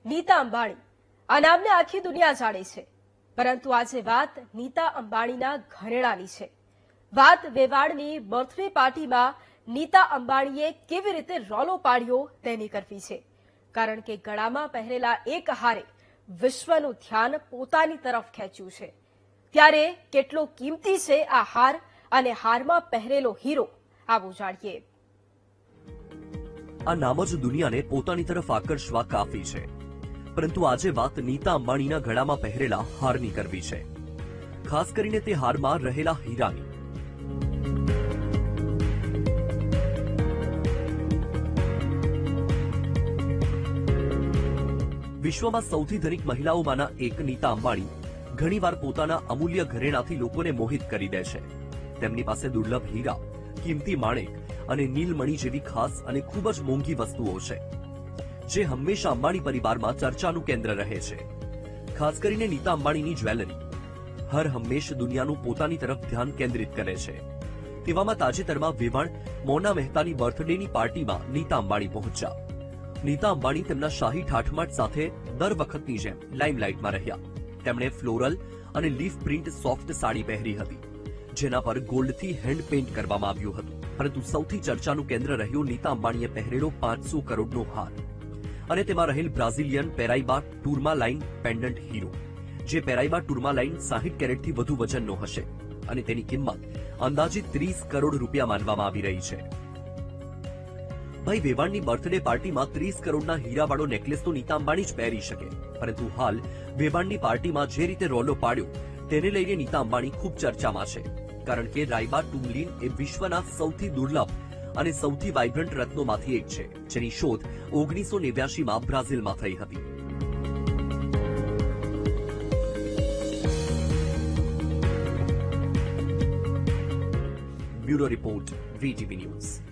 નીતા અંબાણી આ નામને આખી દુનિયા જાણે છે, પરંતુ આજે વાત નીતા અંબાણીના ઘરેણાની છે। વાત વેવાડની બર્થડે પાર્ટીમાં નીતા અંબાણીએ કેવી રીતે રોલો પાડ્યો તેની કરવી છે, કારણ કે ગળામાં પહેરેલા એક હારે વિશ્વનું ધ્યાન પોતાની તરફ ખેંચ્યું છે। ત્યારે કેટલો કિંમતી છે આ હાર અને હારમાં પહેરેલો હીરો, આવો જાણીએ। આ નામ જ દુનિયાને પોતાની તરફ આકર્ષવા કાફી છે, પરંતુ આજે વાત નીતા અંબાણીના ગળામાં પહેરેલા હારની કરવી છે, ખાસ કરીને તે હારમાં રહેલા હીરાની। વિશ્વમાં સૌથી ધનિક મહિલાઓમાંના એક નીતા અંબાણી ઘણીવાર પોતાના અમૂલ્ય ઘરેણાથી લોકોને મોહિત કરી દે છે। તેમની પાસે દુર્લભ હીરા, કિંમતી માણેક અને નીલમણી જેવી ખાસ અને ખૂબ જ મોંઘી વસ્તુઓ છે, જે હંમેશા અંબાણી પરિવારમાં ચર્ચાનું કેન્દ્ર રહે છે। ખાસ કરીને નીતા અંબાણીની જ્વેલરી હર હંમેશ દુનિયાનું પોતાની તરફ ધ્યાન કેન્દ્રિત કરે છે। તેવામાં તાજેતરમાં વેવાણ મોના મહેતાની બર્થડેની પાર્ટીમાં નીતા અંબાણી પહોંચ્યા। નીતા અંબાણી તેમના શાહી ઠાઠમાટ સાથે દર વખતની જેમ લાઇમલાઇટમાં રહ્યા। તેમણે ફ્લોરલ અને લીફ પ્રિન્ટ સોફ્ટ સાડી પહેરી હતી, જેના પર ગોલ્ડથી હેન્ડ પેઇન્ટ કરવામાં આવ્યું હતું। પરંતુ સૌથી ચર્ચાનું કેન્દ્ર રહ્યો નીતા અંબાણીએ પહેરેલો 500 કરોડનો હાર અને તેમાં રહેલ બ્રાઝિલિયન પેરાઇબા ટુર્માલાઇન પેન્ડન્ટ હીરો, જે પેરાઇબા ટુર્માલાઇન 60 કેરેટથી વધુ વજનનો હશે અને તેની કિંમત અંદાજિત 30 કરોડ રૂપિયા માનવામાં આવી રહી છે। ભાઈ, વેવાણની બર્થડે પાર્ટીમાં 30 કરોડના હીરાવાળો નેકલેસ તો નીતા અંબાણી જ પહેરી શકે, પરંતુ હાલ વેવાણની પાર્ટીમાં જે રીતે રોલો પાડ્યો તેને લઈને નીતા અંબાણી ખૂબ ચર્ચામાં છે, કારણ કે રાયબા ટુર્મલિન એ વિશ્વના સૌથી દુર્લભ અને સૌથી વાઇબ્રન્ટ રત્નોમાંથી એક છે, જેની શોધ 1989માં બ્રાઝિલમાં થઈ હતી। Bureau report, VTV news.